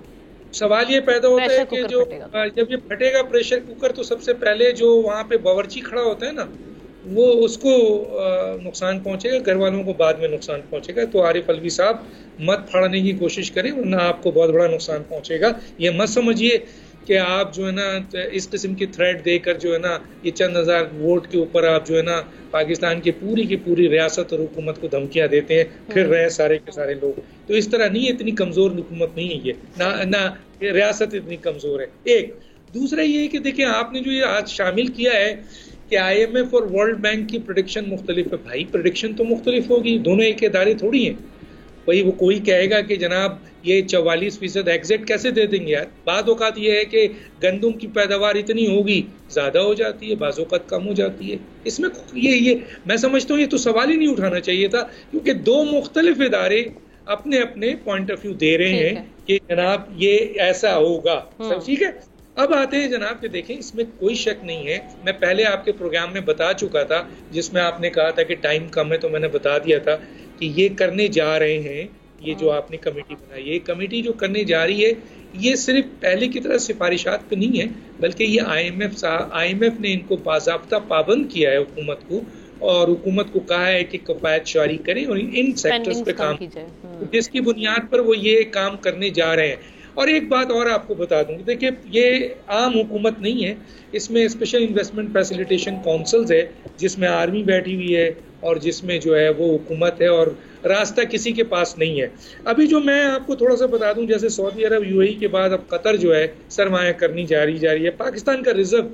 सवाल ये पैदा होता है कि जो जब ये फटेगा प्रेशर कुकर, तो सबसे पहले जो वहाँ पे बावर्ची खड़ा होता है ना, वो उसको नुकसान पहुंचेगा, घर वालों को बाद में नुकसान पहुंचेगा। तो आरिफ अलवी साहब मत फाड़ने की कोशिश करें, वरना आपको बहुत बड़ा नुकसान पहुंचेगा। ये मत समझिए कि आप जो है ना इस किस्म की थ्रेट देकर जो है ना ये चंद हजार वोट के ऊपर आप जो है ना पाकिस्तान की पूरी रियासत और हुकूमत को धमकियां देते हैं, फिर रहे सारे के सारे लोग। तो इस तरह नहीं है, इतनी कमजोर हुकूमत नहीं है ये, ना रियासत इतनी कमजोर है। एक दूसरा ये है कि देखिए आपने जो ये आज शामिल किया है कि IMF और वर्ल्ड बैंक की प्रेडिक्शन मुख्तलिफ है। भाई प्रेडिक्शन तो मुख्तलिफ होगी, दोनों एक इदारे थोड़ी हैं। भाई वो कोई कहेगा कि जनाब ये 44% एग्जिट कैसे दे देंगे यार। बाद औकात ये है कि गंदम की पैदावार इतनी होगी, ज्यादा हो जाती है, बाज़ औकात कम हो जाती है। इसमें ये मैं समझता हूँ ये तो सवाल ही नहीं उठाना चाहिए था, क्योंकि 2 मुख्तलिफ इदारे अपने अपने पॉइंट ऑफ व्यू दे रहे हैं कि जनाब ये ऐसा होगा। सब ठीक है। अब आते हैं जनाब कि देखें इसमें कोई शक नहीं है, मैं पहले आपके प्रोग्राम में बता चुका था जिसमें आपने कहा था कि टाइम कम है, तो मैंने बता दिया था कि ये करने जा रहे हैं। ये जो आपने कमेटी बनाई, ये कमेटी जो करने जा रही है, ये सिर्फ पहले की तरह सिफारिशात पे नहीं है, बल्कि ये IMF ने इनको बाज़ाब्ता पाबंद किया है हुकूमत को, और हुकूमत को कहा है कि कफायत जारी करें और इन सेक्टर्स पे काम, जिसकी बुनियाद पर वो ये काम करने जा रहे हैं। और एक बात और आपको बता दूं, देखिए ये आम हुकूमत नहीं है, इसमें स्पेशल इन्वेस्टमेंट फैसिलिटेशन काउंसिल्स है जिसमें आर्मी बैठी हुई है और जिसमें जो है वो हुकूमत है और रास्ता किसी के पास नहीं है। अभी जो मैं आपको थोड़ा सा बता दूं, जैसे सऊदी अरब यूएई के बाद अब कतर जो है सरमाया करनी जा रही है। पाकिस्तान का रिजर्व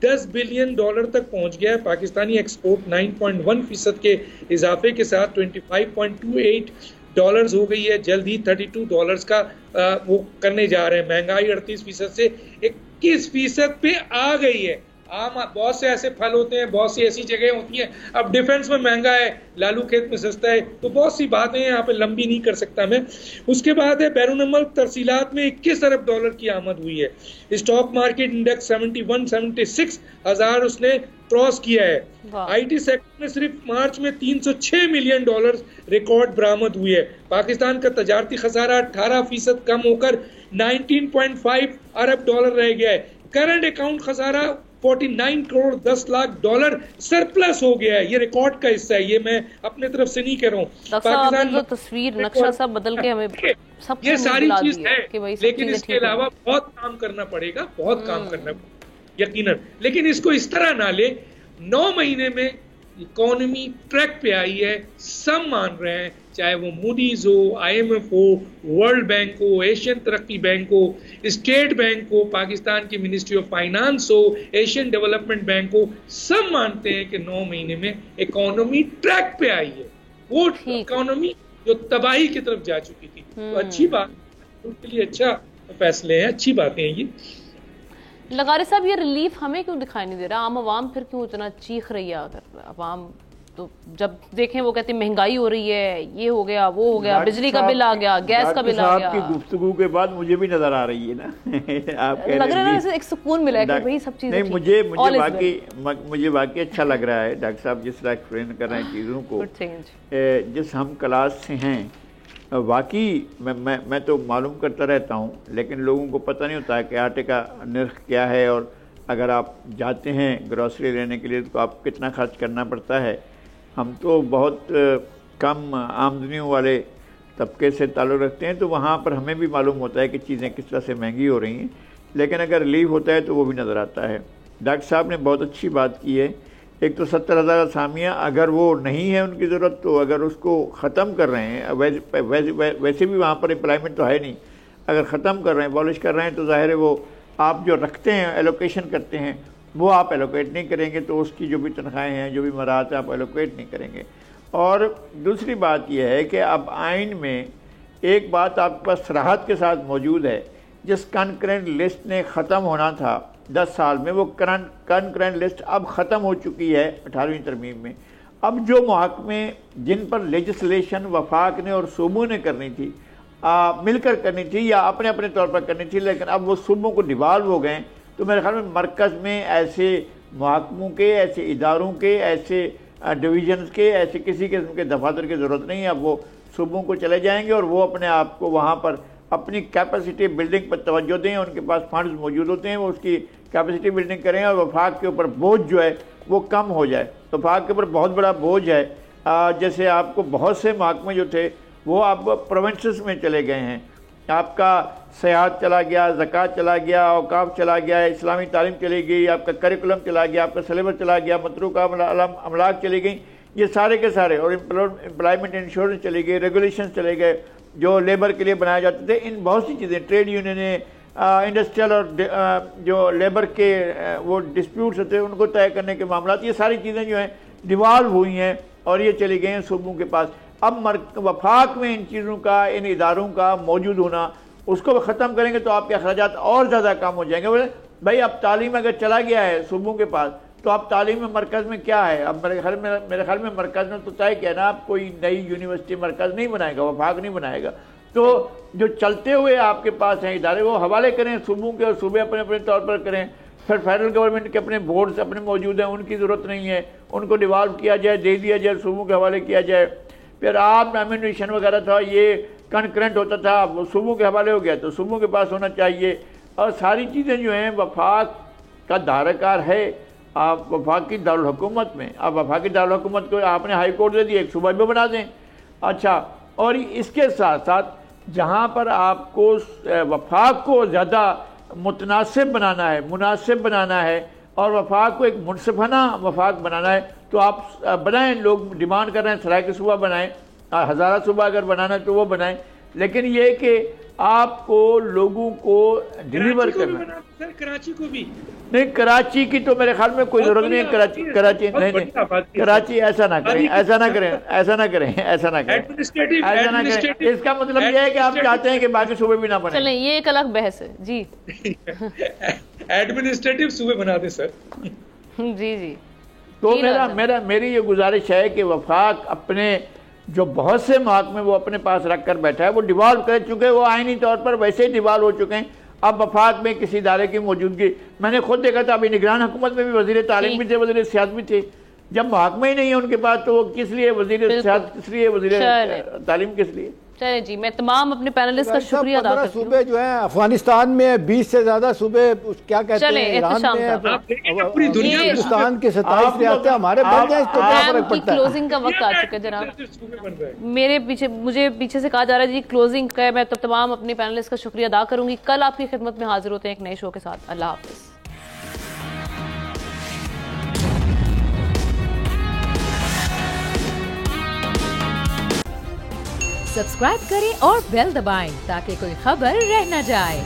$10 बिलियन तक पहुंच गया है। पाकिस्तानी एक्सपोर्ट 9.1% के इजाफे के साथ $25.28 हो गई है। जल्द ही $32 का वो करने जा रहे हैं। महंगाई 38% से 21% पे आ गई है। आम बहुत से ऐसे फल होते हैं, बहुत सी ऐसी जगह होती हैं, अब डिफेंस में महंगा है, लालू खेत में सस्ता है, तो बहुत सी बातें हैं, यहाँ पे लंबी नहीं कर सकता मैं। उसके बाद है बैरून मुल्क तरसीलात में $21 अरब की आमद हुई है। स्टॉक मार्केट इंडेक्स 76 हजार उसने क्रॉस किया है। आईटी सेक्टर में सिर्फ मार्च में $306 मिलियन रिकॉर्ड बरामद हुई है। पाकिस्तान का तजारती खसारा 18% कम होकर $19.5 अरब रह गया है। करंट अकाउंट खसारा $49 करोड़ 10 लाख सरप्लस हो गया है। ये रिकॉर्ड का हिस्सा है, ये मैं अपने तरफ से नहीं कह रहा हूँ। पाकिस्तान जो तस्वीर नक्शा सब बदल के हमें सब ये सारी चीज है, लेकिन इसके अलावा बहुत काम करना पड़ेगा, बहुत काम करना पड़ेगा यकीनन। लेकिन इसको इस तरह ना ले, 9 महीने में इकोनॉमी ट्रैक पे आई है, सब मान रहे हैं, चाहे वो मूडीज हो, IMF हो, वर्ल्ड बैंक हो, एशियन तरक्की बैंक हो, स्टेट बैंक हो, पाकिस्तान की मिनिस्ट्री ऑफ फाइनेंस हो, एशियन डेवलपमेंट बैंक हो, सब मानते हैं कि 9 महीने में इकोनॉमी ट्रैक पे आई है। वो इकोनॉमी जो तबाही की तरफ जा चुकी थी, तो अच्छी बात, उनके लिए अच्छा फैसले हैं, अच्छी बातें हैं ये। लगारे साहब, ये रिलीफ हमें क्यों दिखाई नहीं दे रहा? आम आवाम फिर क्यों इतना चीख रही है? अगर आवाम तो जब देखें वो कहते हैं महंगाई हो रही है, ये हो गया, वो हो गया, बिजली का बिल आ गया, गैस का बिल आ गया। आपकी गुफ्तगू के बाद मुझे भी नजर आ रही है ना आप कह लग रहा है ना एक सुकून मिला है कि भाई सब चीजें नहीं, मुझे वाकई अच्छा लग रहा है डॉक्टर साहब जिस तरह एक्सप्लेन कर रहे हैं चीज़ों को, जिस हम क्लास से हैं। वाकई मैं तो मालूम करता रहता हूँ, लेकिन लोगों को पता नहीं होता है कि आटे का नर्ख क्या है, और अगर आप जाते हैं ग्रॉसरी लेने के लिए तो आपको कितना खर्च करना पड़ता है। हम तो बहुत कम आमदनियों वाले तबके से ताल्लुक़ रखते हैं, तो वहाँ पर हमें भी मालूम होता है कि चीज़ें किस तरह से महंगी हो रही हैं, लेकिन अगर रिलीफ होता है तो वो भी नज़र आता है। डॉक्टर साहब ने बहुत अच्छी बात की है। एक तो 70,000 असामियाँ, अगर वो नहीं है उनकी ज़रूरत, तो अगर उसको ख़त्म कर रहे हैं, वैसे भी वहाँ पर एम्प्लॉयमेंट तो है नहीं, अगर ख़त्म कर रहे हैं, अबॉलिश कर रहे हैं, तो ज़ाहिर है वो आप जो रखते हैं, एलोकेशन करते हैं, वो आप एलोकेट नहीं करेंगे, तो उसकी जो भी तनख्वाहें हैं, जो भी मराहत है, आप एलोकेट नहीं करेंगे। और दूसरी बात यह है कि अब आइन में एक बात आपके पास सराहत के साथ मौजूद है, जिस कनकरेंट लिस्ट ने ख़त्म होना था 10 साल में, वो कनकरेंट लिस्ट अब ख़त्म हो चुकी है 18वीं तरमीम में। अब जो महकमे जिन पर लेजिस्लेशन वफाक ने और सूबों ने करनी थी, मिलकर करनी थी या अपने अपने तौर पर करनी थी, लेकिन अब वो सूबों को डिवाल्व हो गए, तो मेरे ख्याल में मरकज़ में ऐसे महकमों के, ऐसे इदारों के, ऐसे डिवीजन्स के, ऐसे किसी किस्म के दफातर की ज़रूरत नहीं है। अब वो सूबों को चले जाएंगे और वो अपने आप को वहाँ पर अपनी कैपेसिटी बिल्डिंग पर तवज्जो दें, उनके पास फंड्स मौजूद होते हैं, वो उसकी कैपेसिटी बिल्डिंग करें और वफाक के ऊपर बोझ जो है वो कम हो जाए। वफाक के ऊपर बहुत बड़ा बोझ है। जैसे आपको बहुत से महकमे जो थे वो आप प्रोविंसेस में चले गए हैं, आपका सयाहत चला गया, ज़कात चला गया, औकाफ चला गया, इस्लामी तालीम चली गई, आपका करिकुलम चला गया, आपका सिलेबस चला गया, मतरूका अमलाक चली गई, ये सारे के सारे, और एम्प्लॉयमेंट इंश्योरेंस चली गई, रेगुलेशन चले गए जो लेबर के लिए बनाए जाते थे। इन बहुत सी चीज़ें, ट्रेड यूनियन, इंडस्ट्रियल और जो लेबर के वो डिस्प्यूट्स होते हैं उनको तय करने के मामला, ये सारी चीज़ें जो हैं डिवॉल्व हुई हैं और ये चली गई हैं सूबों के पास। अब वफाक में इन चीज़ों का, इन इदारों का मौजूद होना, उसको ख़त्म करेंगे तो आपके अखराजात और ज़्यादा कम हो जाएंगे। बोले भाई अब तालीम अगर चला गया है सूबों के पास, तो अब तालीम में मरकज़ में क्या है? अब मेरे ख्याल में मरकज़ में तो तय किया ना, आप कोई नई यूनिवर्सिटी मरकज़ नहीं बनाएगा, वफाक नहीं बनाएगा, तो जो चलते हुए आपके पास हैं इदारे वो हवाले करें सूबों के, और सूबे अपने अपने तौर पर करें। फिर फेडरल गवर्नमेंट के अपने बोर्ड्स अपने मौजूद हैं, उनकी ज़रूरत नहीं है, उनको डिवॉल्व किया जाए, दे दिया जाए, सूबों के हवाले किया जाए। फिर आप एमिनेशन वगैरह था, ये कनकरेंट होता था, वो सूबों के हवाले हो गया, तो सूबों के पास होना चाहिए। और सारी चीज़ें जो हैं वफाक का दायराकार है, आप वफाक की दारुल हुकूमत में, आप वफाक की दारुल हुकूमत को आपने हाई कोर्ट दे दिया, एक सूबा भी बना दें। अच्छा, और इसके साथ साथ जहाँ पर आपको वफाक को ज़्यादा मुतनासिब बनाना है, मुनासिब बनाना है और वफाक को एक मुनसिफाना वफाक बनाना है, तो आप बनाएं। लोग डिमांड कर रहे हैं सराय की सूबा बनाएं, हज़ारा सूबा अगर बनाना है तो वो बनाएं, लेकिन ये कि आपको लोगों को डिलीवर करना। सर कराची को भी नहीं, कराची की तो मेरे ख्याल में कोई जरूरत नहीं है। कराची नहीं, कराची ऐसा ना करें, ऐसा ना करें, ऐसा ना करें, ऐसा ना करें, ऐसा ना करें। इसका मतलब ये है कि आप चाहते हैं कि बाकी सूबे भी ना बने। चलें, ये एक अलग बहस है जी। एडमिनिस्ट्रेटिव सूबे बना दे सर। जी जी। तो मेरी ये गुजारिश है कि वफाक अपने जो बहुत से महकमे वो अपने पास रख कर बैठा है, वो डिवॉल्व कर चुके हैं, वो आईनी तौर पर वैसे ही डिवॉल्व हो चुके हैं। अब वफाक में किसी इदारे की मौजूदगी, मैंने खुद देखा था, अभी निगरान हुकूमत में भी वज़ीर तालीम भी थे, वज़ीर सियासत भी थे। जब महकमा ही नहीं है उनके पास तो वो किस लिए वज़ीर सियासत, किस लिए वज़ीर तालीम, किस लिए? चले जी, मैं तमाम अपने पैनलिस्ट का शुक्रिया अदा करती हूं। सूबे जो है अफगानिस्तान में 20 से ज्यादा सूबे क्या कहते हैं, ईरान में, पूरी दुनिया में हिंदुस्तान के 27 रियासतें हमारे बन गए, तो क्या फर्क पड़ता है? क्लोजिंग का वक्त आ चुका है जनाब। मेरे पीछे, मुझे पीछे से कहा जा रहा है जी क्लोजिंग का। मैं तो तमाम अपने पैनलिस्ट का शुक्रिया अदा करूंगी। कल आपकी खिदमत में हाजिर होते हैं एक नए शो के साथ। अल्लाह हाफिज। सब्सक्राइब करें और बेल दबाएं ताकि कोई खबर रह न जाए।